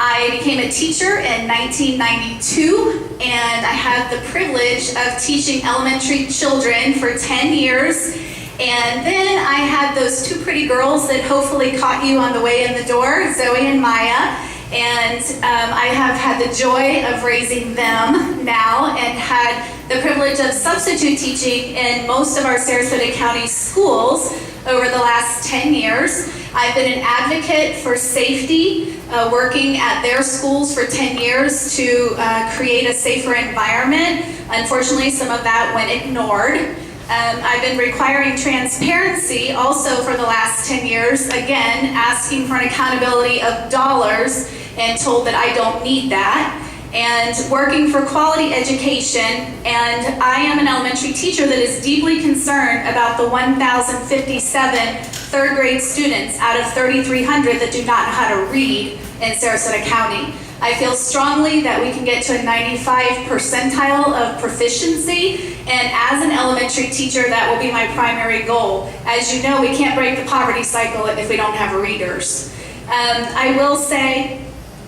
I became a teacher in 1992, and I had the privilege of teaching elementary children for 10 years. And then I had those two pretty girls that hopefully caught you on the way in the door, Zoe and Maya. And I have had the joy of raising them now and had the privilege of substitute teaching in most of our Sarasota County schools over the last 10 years. I've been an advocate for safety, working at their schools for 10 years to create a safer environment. Unfortunately, some of that went ignored. I've been requiring transparency also for the last 10 years, again, asking for an accountability of dollars and told that I don't need that. And working for quality education, and I am an elementary teacher that is deeply concerned about the 1,057 third grade students out of 3,300 that do not know how to read in Sarasota County. I feel strongly that we can get to a 95 percentile of proficiency, and as an elementary teacher, that will be my primary goal. As you know, we can't break the poverty cycle if we don't have readers. I will say,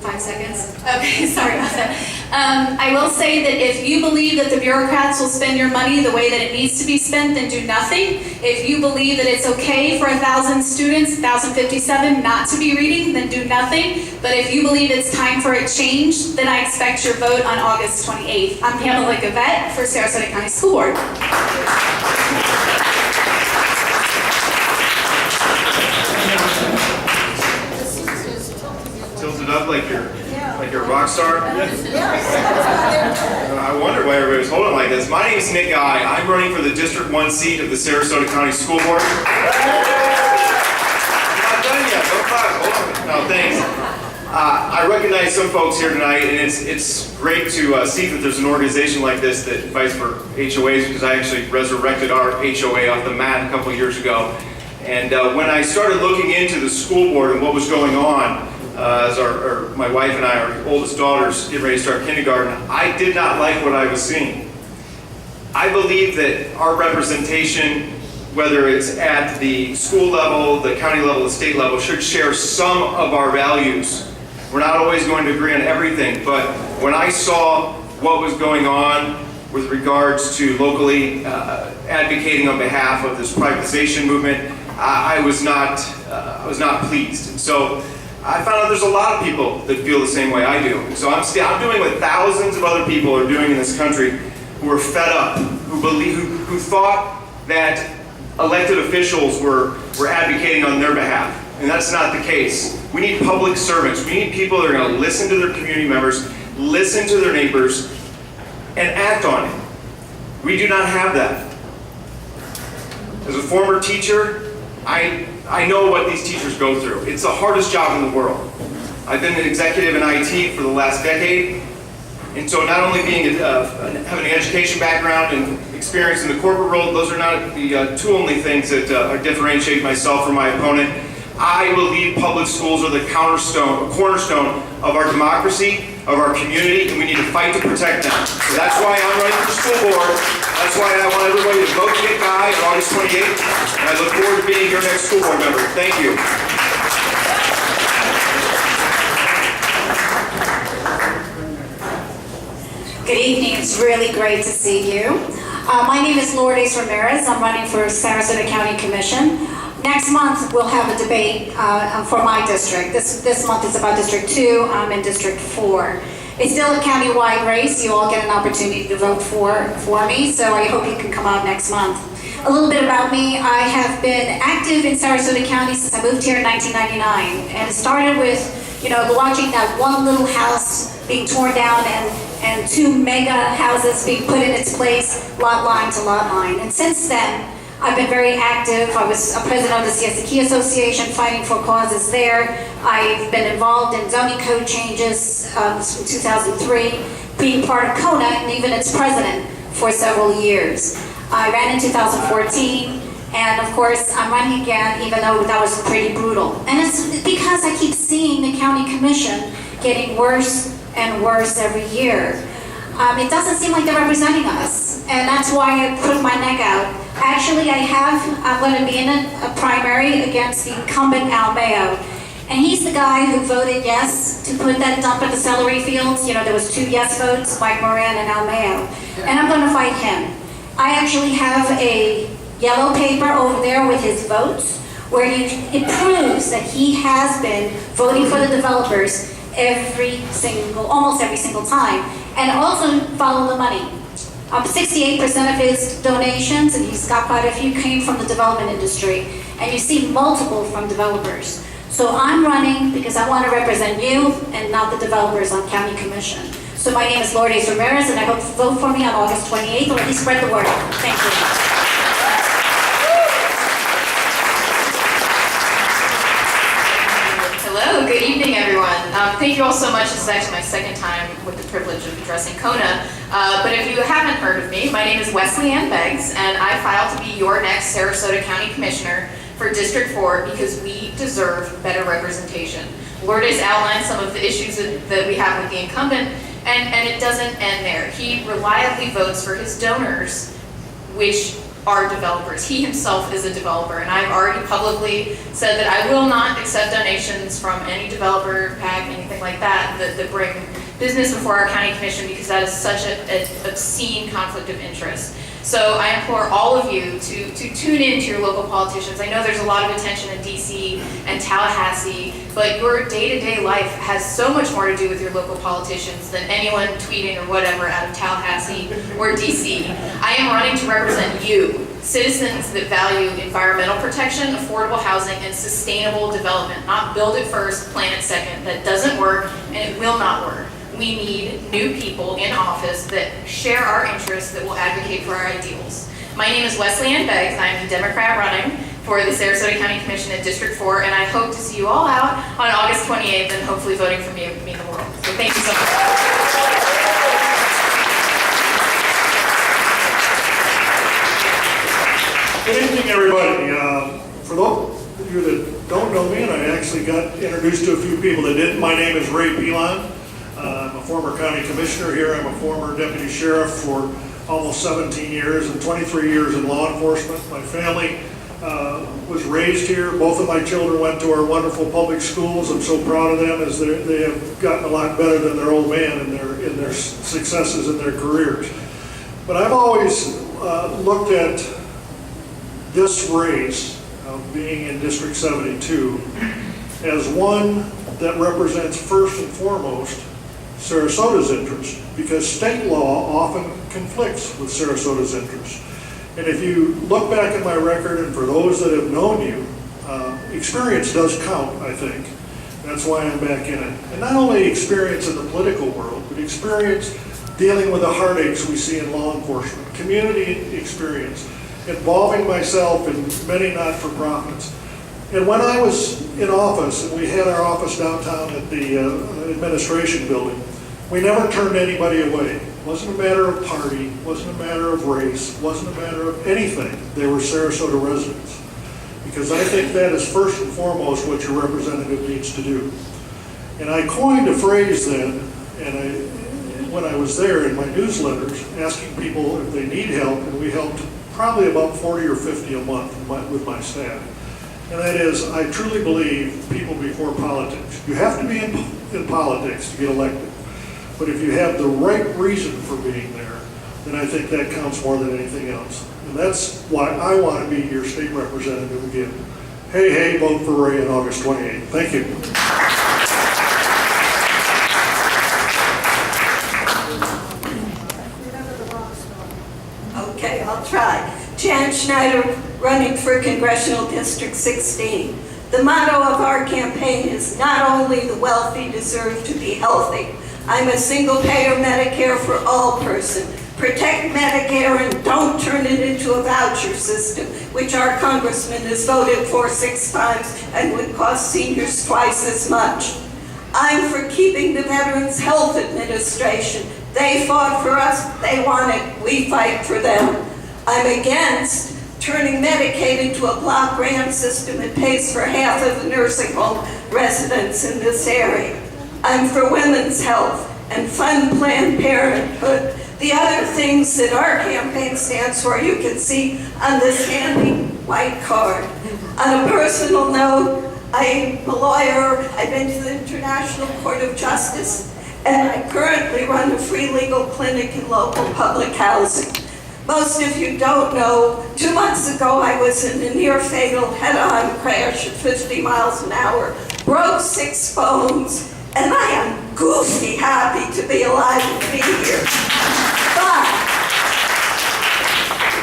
5 seconds? Okay, sorry about that. I will say that if you believe that the bureaucrats will spend your money the way that it needs to be spent, then do nothing. If you believe that it's okay for 1,000 students, 1,057, not to be reading, then do nothing. But if you believe it's time for a change, then I expect your vote on August 28th. I'm Pamela Gavette for Sarasota County School Board. Tilted up like you're a rock star. I wonder why everybody was holding like this. My name is Nick Guy. I'm running for the District 1 seat of the Sarasota County School Board. I'm not done yet. Don't clap. Hold on. No, thanks. I recognize some folks here tonight, and it's great to see that there's an organization like this that fights for HOAs, because I actually resurrected our HOA off the mat a couple years ago. And when I started looking into the school board and what was going on, as my wife and I, our oldest daughters, getting ready to start kindergarten, I did not like what I was seeing. I believe that our representation, whether it's at the school level, the county level, the state level, should share some of our values. We're not always going to agree on everything, but when I saw what was going on with regards to locally advocating on behalf of this privatization movement, I was not pleased. And so I found out there's a lot of people that feel the same way I do. And so I'm doing what thousands of other people are doing in this country, who are fed up, who thought that elected officials were advocating on their behalf. And that's not the case. We need public servants. We need people that are going to listen to their community members, listen to their neighbors, and act on it. We do not have that. As a former teacher, I know what these teachers go through. It's the hardest job in the world. I've been an executive in IT for the last decade, and so not only having an education background and experience in the corporate world, those are not the two only things that differentiate myself from my opponent. I believe public schools are the cornerstone of our democracy, of our community, and we need to fight to protect them. So that's why I'm running for school board. That's why I want everybody to vote Nick Guy on August 28th, and I look forward to being your next school board member. Thank you. Good evening. It's really great to see you. My name is Lourdes Ramirez. I'm running for Sarasota County Commission. Next month, we'll have a debate for my district. This month is about District 2. I'm in District 4. It's still a county-wide race. You all get an opportunity to vote for me, so I hope you can come out next month. A little bit about me. I have been active in Sarasota County since I moved here in 1999, and it started with, watching that one little house being torn down and two mega houses being put in its place, lot line to lot line. And since then, I've been very active. I was a president of the Siesta Key Association, fighting for causes there. I've been involved in zoning code changes since 2003, being part of CONA and even its president for several years. I ran in 2014, and of course I'm running again, even though that was pretty brutal. And it's because I keep seeing the county commission getting worse and worse every year. It doesn't seem like they're representing us, and that's why I put my neck out. Actually, I'm going to be in a primary against the incumbent Al Mayo, and he's the guy who voted yes to put that dump at the celery fields. You know, there was 2 yes votes, Mike Moran and Al Mayo. And I'm going to fight him. I actually have a yellow paper over there with his votes, where it proves that he has been voting for the developers almost every single time, and also follow the money. 68% of his donations, and he's got quite a few, came from the development industry, and you see multiple from developers. So I'm running because I want to represent you and not the developers on County Commission. So my name is Lourdes Ramirez, and I hope you vote for me on August 28th, or at least spread the word. Thank you. Hello, good evening, everyone. Thank you all so much. This is actually my second time with the privilege of addressing CONA. But if you haven't heard of me, my name is Wesley Ann Beggs, and I filed to be your next Sarasota County Commissioner for District 4 because we deserve better representation. Lourdes outlined some of the issues that we have with the incumbent, and it doesn't end there. He reliably votes for his donors, which are developers. He himself is a developer, and I've already publicly said that I will not accept donations from any developer, PAC, anything like that, that bring business before our county commission, because that is such an obscene conflict of interest. So I implore all of you to tune in to your local politicians. I know there's a lot of attention in DC and Tallahassee, but your day-to-day life has so much more to do with your local politicians than anyone tweeting or whatever out of Tallahassee or DC. I am running to represent you, citizens that value environmental protection, affordable housing, and sustainable development, not build it first, plan it second. That doesn't work, and it will not work. We need new people in office that share our interests, that will advocate for our ideals. My name is Wesley Ann Beggs. I am the Democrat running for the Sarasota County Commission in District 4, and I hope to see you all out on August 28th and hopefully voting for me would mean the world. So thank you so much. Good evening, everybody. For those of you that don't know me, and I actually got introduced to a few people that didn't, my name is Ray Pilon. I'm a former county commissioner here. I'm a former deputy sheriff for almost 17 years and 23 years in law enforcement. My family was raised here. Both of my children went to our wonderful public schools. I'm so proud of them, as they have gotten a lot better than their old man in their successes in their careers. But I've always looked at this race of being in District 72 as one that represents first and foremost Sarasota's interest, because state law often conflicts with Sarasota's interest. And if you look back at my record, and for those that have known you, experience does count, I think. That's why I'm back in it. And not only experience in the political world, but experience dealing with the heartaches we see in law enforcement, community experience, involving myself in many not-for-profits. And when I was in office, and we had our office downtown at the administration building, we never turned anybody away. It wasn't a matter of party, wasn't a matter of race, wasn't a matter of anything. They were Sarasota residents. Because I think that is first and foremost what your representative needs to do. And I coined a phrase then, and when I was there in my newsletters, asking people if they need help, and we helped probably about 40 or 50 a month with my staff. And that is, I truly believe people before politics. You have to be in politics to get elected. But if you have the right reason for being there, then I think that counts more than anything else. And that's why I want to be your state representative again. Hey, hey, vote for Ray on August 28th. Thank you. Okay, I'll try. Jan Schneider, running for Congressional District 16. The motto of our campaign is not only the wealthy deserve to be healthy. I'm a single-payer Medicare for all person. Protect Medicare and don't turn it into a voucher system, which our congressman has voted for 6 times and would cost seniors twice as much. I'm for keeping the Veterans Health Administration. They fought for us, they want it, we fight for them. I'm against turning Medicaid into a block grant system that pays for half of the nursing home residents in this area. I'm for women's health and fund Planned Parenthood. The other things that our campaign stands for, you can see on this handy white card. On a personal note, I'm a lawyer. I've been to the International Court of Justice, and I currently run a free legal clinic in local public housing. Most of you don't know, 2 months ago I was in a near-fatal head-on crash at 50 miles an hour, broke 6 bones, and I am goofy happy to be alive and be here. But,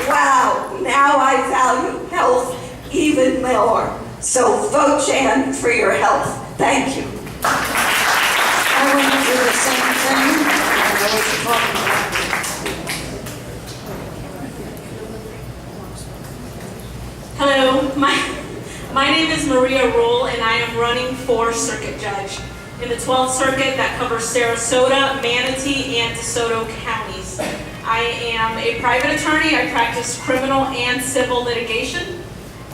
wow, now I value health even more. So vote Jan for your health. Thank you. I want to do the same thing. I know what you're talking about. Hello, my name is Maria Rule, and I am running for Circuit Judge in the 12th Circuit that covers Sarasota, Manatee, and DeSoto counties. I am a private attorney. I practice criminal and civil litigation.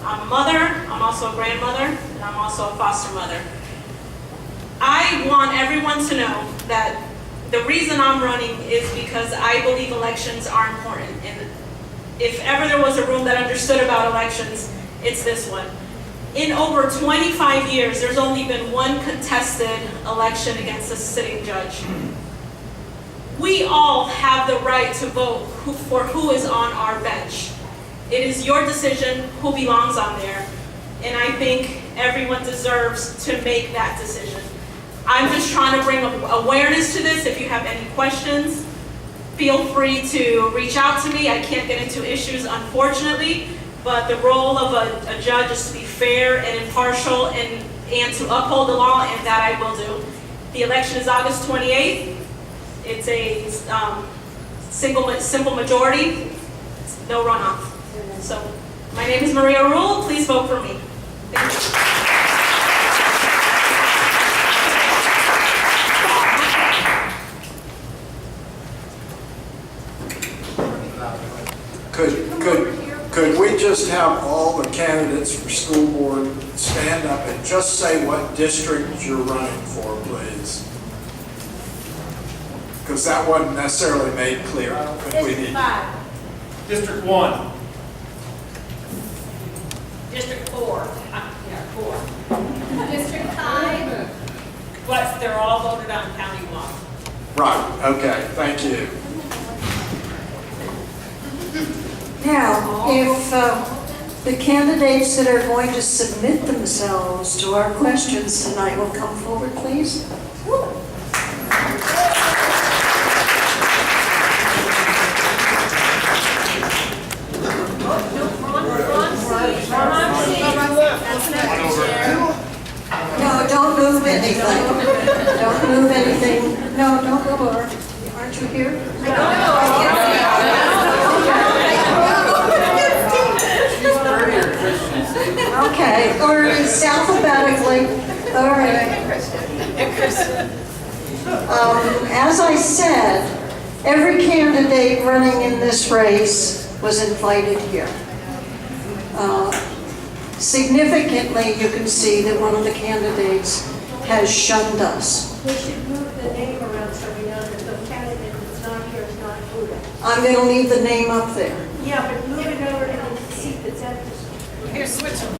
I'm a mother, I'm also a grandmother, and I'm also a foster mother. I want everyone to know that the reason I'm running is because I believe elections are important. And if ever there was a room that understood about elections, it's this one. In over 25 years, there's only been one contested election against a sitting judge. We all have the right to vote for who is on our bench. It is your decision who belongs on there, and I think everyone deserves to make that decision. I'm just trying to bring awareness to this. If you have any questions, feel free to reach out to me. I can't get into issues, unfortunately, but the role of a judge is to be fair and impartial and to uphold the law, and that I will do. The election is August 28th. It's a simple majority, no runoff. So, my name is Maria Rule. Please vote for me. Thank you. Could we just have all the candidates for school board stand up and just say what district you're running for, please? Because that wasn't necessarily made clear. I don't think we need. District 1. District 4. Yeah, 4. District 5. But they're all voted on countywide. Right, okay, thank you. Now, if the candidates that are going to submit themselves to our questions tonight will come forward, please. No, don't move anything. Don't move anything. No, don't go over. Aren't you here? Okay, or it's alphabetically. All right. As I said, every candidate running in this race was invited here. Significantly, you can see that one of the candidates has shunned us. We should move the name around so we know that the candidate that's not here is not voted. I'm going to leave the name up there. Yeah, but move it over to the seat that's empty. Here, switch them.